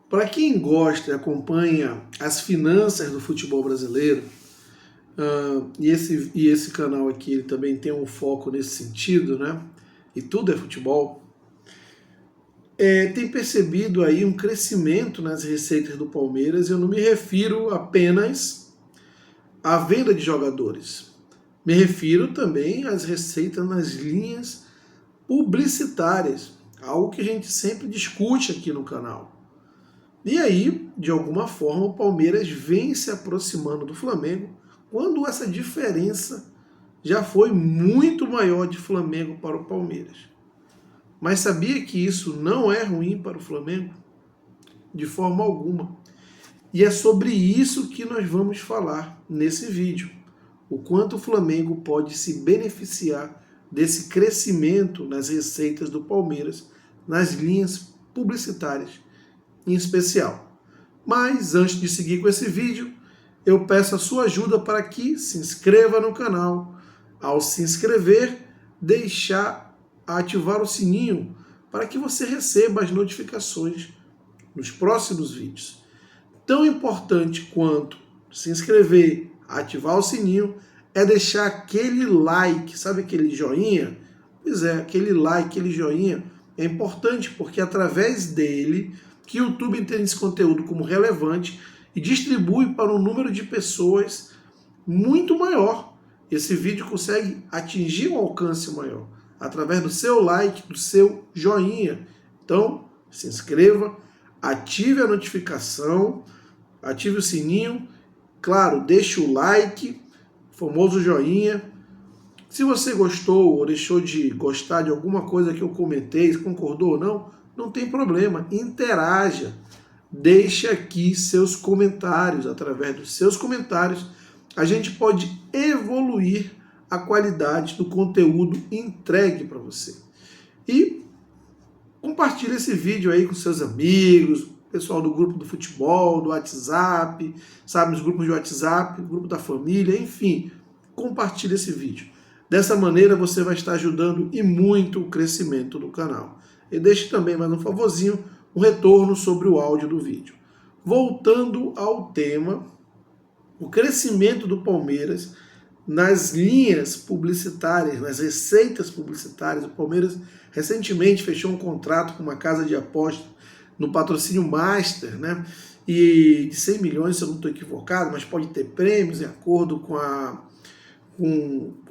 Para quem gosta e acompanha as finanças do futebol brasileiro, e esse canal aqui ele também tem um foco nesse sentido, né? E tudo é futebol, tem percebido aí um crescimento nas receitas do Palmeiras. Eu não me refiro apenas à venda de jogadores, me refiro também às receitas nas linhas publicitárias, algo que a gente sempre discute aqui no canal. E aí, de alguma forma, o Palmeiras vem se aproximando do Flamengo, quando essa diferença já foi muito maior de Flamengo para o Palmeiras. Mas sabia que isso não é ruim para o Flamengo? De forma alguma. E é sobre isso que nós vamos falar nesse vídeo. O quanto o Flamengo pode se beneficiar desse crescimento nas receitas do Palmeiras, nas linhas publicitárias em especial. Mas antes de seguir com esse vídeo, eu peço a sua ajuda para que se inscreva no canal. Ao se inscrever, ativar o sininho para que você receba as notificações nos próximos vídeos. Tão importante quanto se inscrever, ativar o sininho, é deixar aquele like, sabe aquele joinha? Pois é, aquele like, aquele joinha é importante porque através dele que o YouTube entende esse conteúdo como relevante e distribui para um número de pessoas muito maior. Esse vídeo consegue atingir um alcance maior através do seu like, do seu joinha. Então, se inscreva, ative a notificação, ative o sininho, claro, deixe o like, famoso joinha. Se você gostou ou deixou de gostar de alguma coisa que eu comentei, concordou ou não, não tem problema, interaja. Deixe aqui seus comentários. Através dos seus comentários, a gente pode evoluir a qualidade do conteúdo entregue para você. E compartilhe esse vídeo aí com seus amigos, pessoal do grupo do futebol, do WhatsApp, sabe, nos grupos de WhatsApp, grupo da família, enfim, compartilhe esse vídeo. Dessa maneira você vai estar ajudando e muito o crescimento do canal. E deixe também mais um favorzinho, um retorno sobre o áudio do vídeo. Voltando ao tema, o crescimento do Palmeiras nas linhas publicitárias, nas receitas publicitárias. O Palmeiras recentemente fechou um contrato com uma casa de aposta no patrocínio Master, né? E de 100 milhões, se eu não estou equivocado, mas pode ter prêmios de acordo com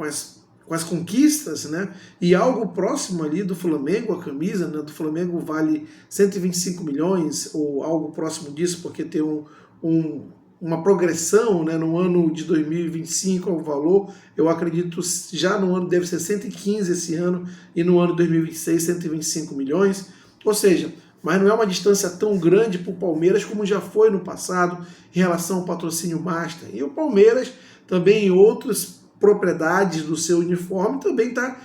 as conquistas, né? E algo próximo ali do Flamengo, a camisa, né, do Flamengo vale 125 milhões ou algo próximo disso, porque tem uma progressão, né, no ano de 2025 ao valor. Eu acredito já no ano deve ser 115 esse ano e no ano de 2026 125 milhões. Ou seja, mas não é uma distância tão grande para o Palmeiras como já foi no passado em relação ao patrocínio Master. E o Palmeiras também em outras propriedades do seu uniforme também está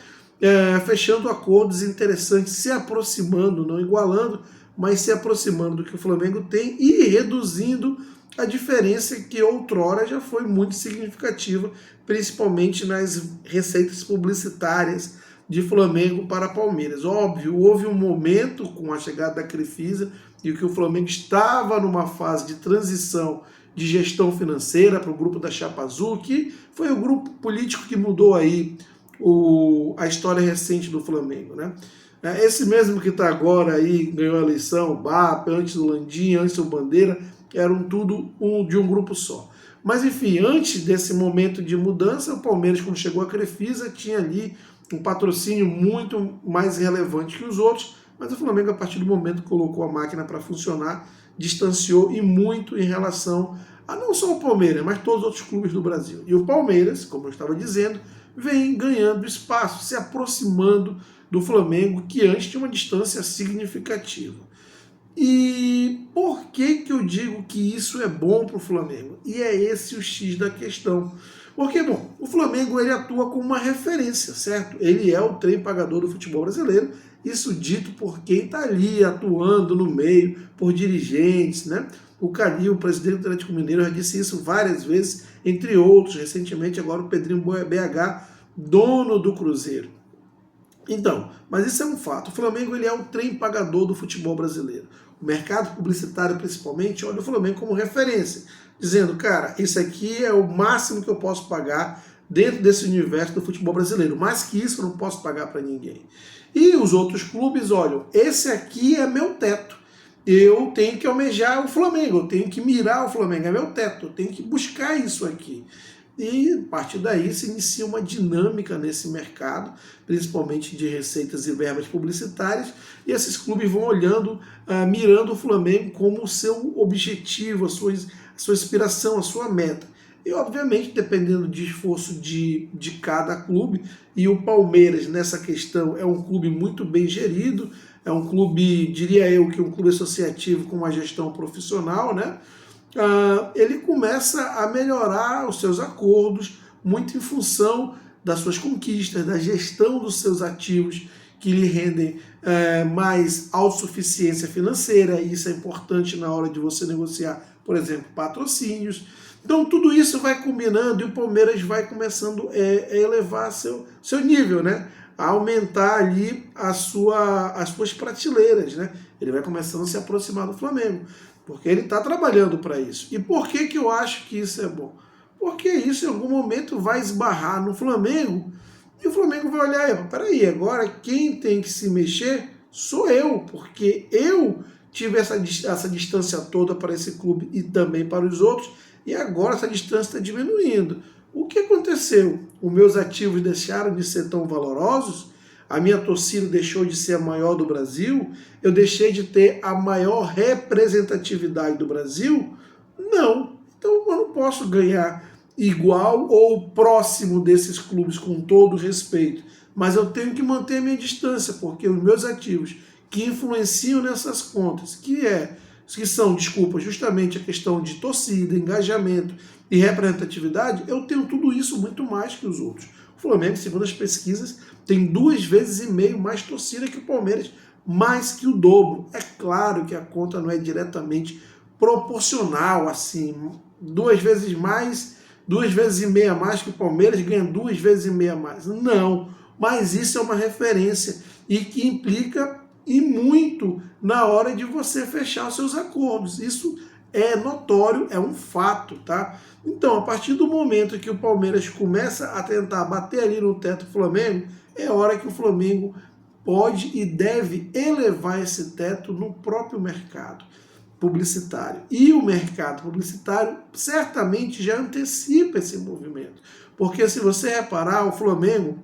fechando acordos interessantes, se aproximando, não igualando, mas se aproximando do que o Flamengo tem e reduzindo a diferença que outrora já foi muito significativa, principalmente nas receitas publicitárias de Flamengo para Palmeiras. Óbvio, houve um momento com a chegada da Crefisa e que o Flamengo estava numa fase de transição de gestão financeira para o grupo da Chapa Azul, que foi o grupo político que mudou aí a história recente do Flamengo, né? Esse mesmo que está agora aí, ganhou a eleição, o BAP, antes do Landim, antes do Bandeira, eram tudo de um grupo só. Mas enfim, antes desse momento de mudança, o Palmeiras, quando chegou a Crefisa, tinha ali um patrocínio muito mais relevante que os outros, mas o Flamengo, a partir do momento que colocou a máquina para funcionar, distanciou e muito em relação a não só o Palmeiras, mas todos os outros clubes do Brasil. E o Palmeiras, como eu estava dizendo, vem ganhando espaço, se aproximando do Flamengo, que antes tinha uma distância significativa. E por que eu digo que isso é bom para o Flamengo? E é esse o X da questão. Porque, bom, o Flamengo ele atua como uma referência, certo? Ele é o trem pagador do futebol brasileiro, isso dito por quem está ali atuando no meio, por dirigentes, né? O Calil, o presidente do Atlético Mineiro, já disse isso várias vezes, entre outros, recentemente agora o Pedrinho BH, dono do Cruzeiro. Então, mas isso é um fato, o Flamengo ele é o trem pagador do futebol brasileiro. o mercado publicitário principalmente, olha o Flamengo como referência, dizendo, cara, isso aqui é o máximo que eu posso pagar dentro desse universo do futebol brasileiro. Mais que isso eu não posso pagar para ninguém. E os outros clubes, olham, esse aqui é meu teto. Eu tenho que almejar o Flamengo, eu tenho que mirar o Flamengo, é meu teto, eu tenho que buscar isso aqui. E a partir daí se inicia uma dinâmica nesse mercado, principalmente de receitas e verbas publicitárias, e esses clubes vão olhando, mirando o Flamengo como o seu objetivo, a sua inspiração, a sua meta. E obviamente, dependendo de esforço de cada clube, e o Palmeiras nessa questão é um clube muito bem gerido, é um clube, diria eu, que um clube associativo com uma gestão profissional, né? Ele começa a melhorar os seus acordos, muito em função das suas conquistas, da gestão dos seus ativos, que lhe rendem mais autossuficiência financeira, e isso é importante na hora de você negociar, por exemplo, patrocínios. Então tudo isso vai combinando e o Palmeiras vai começando a elevar seu nível, né? A aumentar ali as suas prateleiras, né? Ele vai começando a se aproximar do Flamengo, porque ele está trabalhando para isso. E por que eu acho que isso é bom? Porque isso em algum momento vai esbarrar no Flamengo e o Flamengo vai olhar e peraí, agora quem tem que se mexer sou eu, porque eu tive essa distância toda para esse clube e também para os outros, e agora essa distância está diminuindo. O que aconteceu? Os meus ativos deixaram de ser tão valorosos? A minha torcida deixou de ser a maior do Brasil? Eu deixei de ter a maior representatividade do Brasil? Não. Então eu não posso ganhar igual ou próximo desses clubes com todo respeito. Mas eu tenho que manter a minha distância, porque os meus ativos que influenciam nessas contas, que são, desculpa, justamente a questão de torcida, engajamento e representatividade, eu tenho tudo isso muito mais que os outros. O Flamengo, segundo as pesquisas, tem 2,5 vezes mais torcida que o Palmeiras, mais que o dobro. É claro que a conta não é diretamente proporcional, assim, 2,5 vezes mais que o Palmeiras ganha 2,5 vezes mais. Não, mas isso é uma referência e que implica e muito na hora de você fechar os seus acordos. Isso é notório, é um fato, tá? Então, a partir do momento que o Palmeiras começa a tentar bater ali no teto do Flamengo, é hora que o Flamengo pode e deve elevar esse teto no próprio mercado publicitário. E o mercado publicitário certamente já antecipa esse movimento. Porque se você reparar, o Flamengo,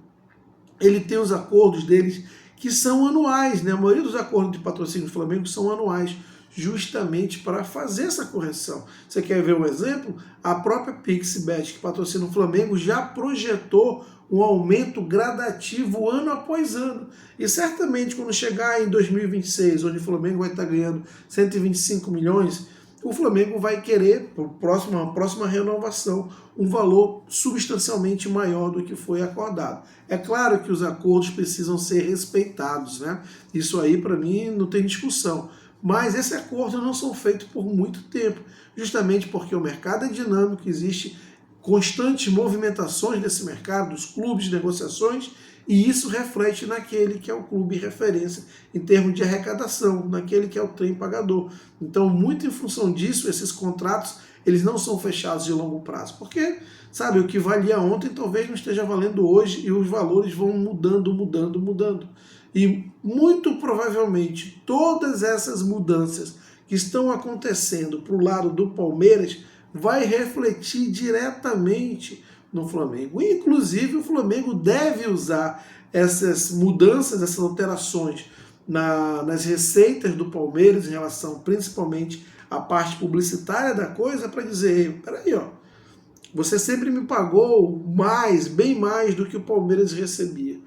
ele tem os acordos deles que são anuais, né? A maioria dos acordos de patrocínio do Flamengo são anuais, justamente para fazer essa correção. Você quer ver um exemplo? A própria Pixbet, que patrocina o Flamengo, já projetou um aumento gradativo ano após ano. E certamente quando chegar em 2026, onde o Flamengo vai estar ganhando 125 milhões, o Flamengo vai querer, para a próxima renovação, um valor substancialmente maior do que foi acordado. É claro que os acordos precisam ser respeitados, né? Isso aí, para mim, não tem discussão. Mas esses acordos não são feitos por muito tempo, justamente porque o mercado é dinâmico, existe constantes movimentações desse mercado, dos clubes de negociações, e isso reflete naquele que é o clube referência em termos de arrecadação, naquele que é o trem pagador. Então, muito em função disso, esses contratos eles não são fechados de longo prazo, porque, sabe, o que valia ontem talvez não esteja valendo hoje e os valores vão mudando. E muito provavelmente todas essas mudanças que estão acontecendo para o lado do Palmeiras vai refletir diretamente no Flamengo. Inclusive, o Flamengo deve usar essas mudanças, essas alterações nas receitas do Palmeiras em relação principalmente à parte publicitária da coisa para dizer, peraí, ó, você sempre me pagou mais, bem mais do que o Palmeiras recebia.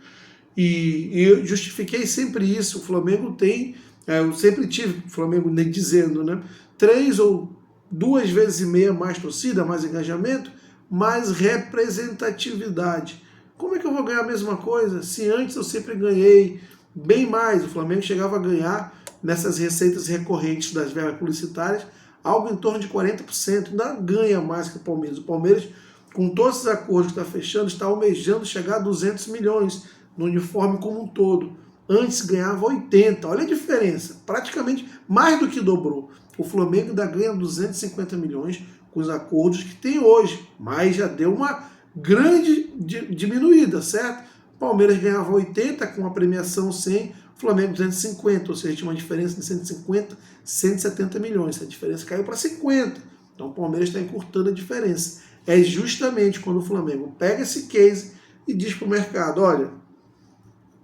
E eu justifiquei sempre isso. O Flamengo tem, eu sempre tive o Flamengo dizendo, né, 3 ou 2,5 vezes mais torcida, mais engajamento, mais representatividade. Como é que eu vou ganhar a mesma coisa se antes eu sempre ganhei bem mais? O Flamengo chegava a ganhar nessas receitas recorrentes das verbas publicitárias algo em torno de 40%, ainda ganha mais que o Palmeiras. O Palmeiras, com todos esses acordos que está fechando, está almejando chegar a 200 milhões no uniforme como um todo. antes ganhava 80. Olha a diferença, praticamente mais do que dobrou. O Flamengo ainda ganha 250 milhões com os acordos que tem hoje, mas já deu uma grande diminuída, certo? O Palmeiras ganhava 80 com a premiação 100, o Flamengo 250, ou seja, tinha uma diferença de 150, 170 milhões. Essa diferença caiu para 50. Então o Palmeiras está encurtando a diferença. É justamente quando o Flamengo pega esse case e diz para o mercado, olha,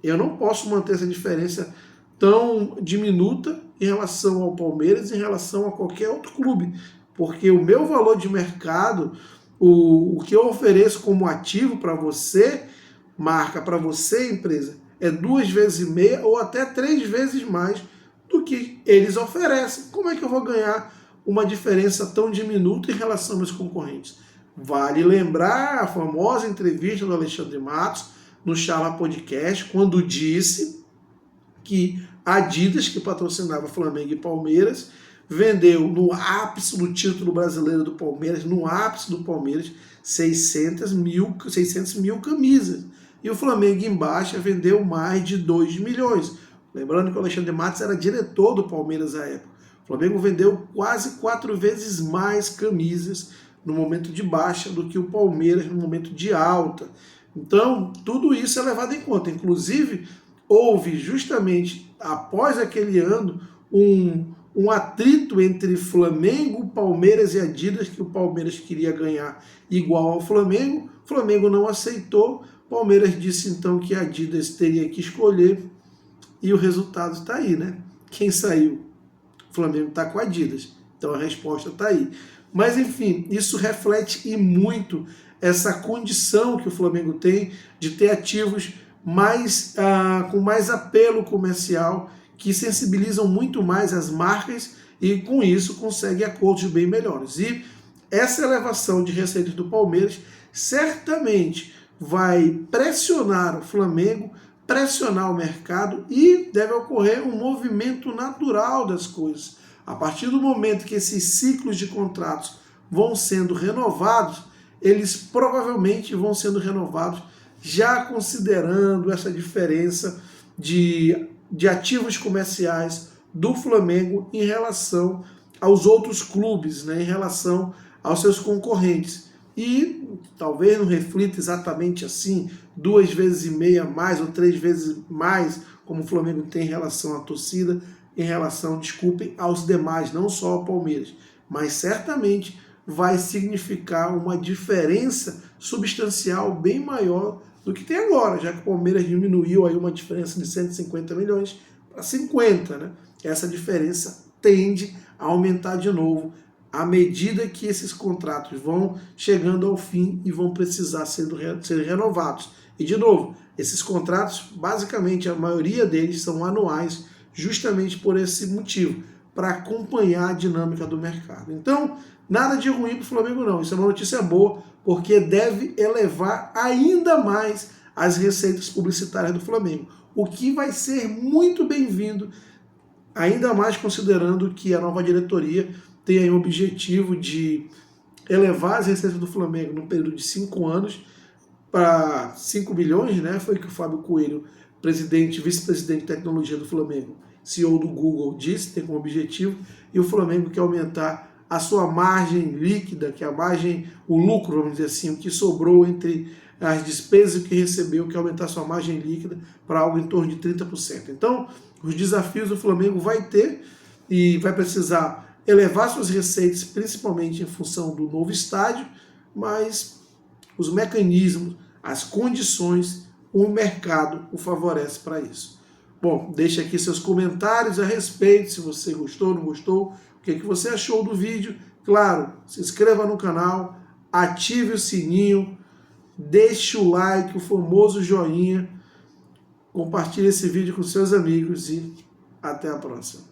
eu não posso manter essa diferença tão diminuta em relação ao Palmeiras, em relação a qualquer outro clube, porque o meu valor de mercado, o que eu ofereço como ativo para você, marca, para você, empresa, é 2,5 vezes ou até 3 vezes mais do que eles oferecem. Como é que eu vou ganhar uma diferença tão diminuta em relação aos concorrentes? Vale lembrar a famosa entrevista do Alexandre Matos no Charla Podcast, quando disse que a Adidas, que patrocinava Flamengo e Palmeiras, vendeu no ápice do título brasileiro do Palmeiras, no ápice do Palmeiras, 600 mil camisas. E o Flamengo em baixa vendeu mais de 2 milhões. Lembrando que o Alexandre Matos era diretor do Palmeiras à época. O Flamengo vendeu quase 4 vezes mais camisas no momento de baixa do que o Palmeiras no momento de alta. Então, tudo isso é levado em conta. Inclusive, houve justamente após aquele ano um atrito entre Flamengo, Palmeiras e Adidas, que o Palmeiras queria ganhar igual ao Flamengo. O Flamengo não aceitou. O Palmeiras disse então que a Adidas teria que escolher e o resultado está aí, né? Quem saiu? O Flamengo está com a Adidas. Então a resposta está aí. Mas enfim, isso reflete e muito essa condição que o Flamengo tem de ter ativos com mais apelo comercial, que sensibilizam muito mais as marcas e com isso consegue acordos bem melhores. E essa elevação de receitas do Palmeiras certamente vai pressionar o Flamengo, pressionar o mercado e deve ocorrer um movimento natural das coisas. A partir do momento que esses ciclos de contratos vão sendo renovados, eles provavelmente vão sendo renovados já considerando essa diferença de ativos comerciais do Flamengo em relação aos outros clubes, né, em relação aos seus concorrentes. E talvez não reflita exatamente assim, 2,5 vezes mais ou 3 vezes mais, como o Flamengo tem em relação à torcida, em relação, desculpem, aos demais, não só ao Palmeiras, mas certamente vai significar uma diferença substancial bem maior do que tem agora, já que o Palmeiras diminuiu aí uma diferença de 150 milhões para 50, né? Essa diferença tende a aumentar de novo à medida que esses contratos vão chegando ao fim e vão precisar ser renovados. E de novo, esses contratos, basicamente a maioria deles são anuais, justamente por esse motivo, para acompanhar a dinâmica do mercado. Então, nada de ruim para o Flamengo não, isso é uma notícia boa, porque deve elevar ainda mais as receitas publicitárias do Flamengo, o que vai ser muito bem-vindo, ainda mais considerando que a nova diretoria tem aí o objetivo de elevar as receitas do Flamengo num período de 5 anos para 5 bilhões, né? Foi o que o Fábio Coelho, vice-presidente de tecnologia do Flamengo, CEO do Google, disse, tem como objetivo, e o Flamengo quer aumentar a sua margem líquida, que é a margem, o lucro, vamos dizer assim, o que sobrou entre as despesas que recebeu, que é aumentar a sua margem líquida para algo em torno de 30%. Então, os desafios do Flamengo vai ter e vai precisar elevar suas receitas, principalmente em função do novo estádio, mas os mecanismos, as condições, o mercado o favorece para isso. Bom, deixe aqui seus comentários a respeito, se você gostou, não gostou, o que você achou do vídeo. Claro, se inscreva no canal, ative o sininho, deixe o like, o famoso joinha, compartilhe esse vídeo com seus amigos e até a próxima.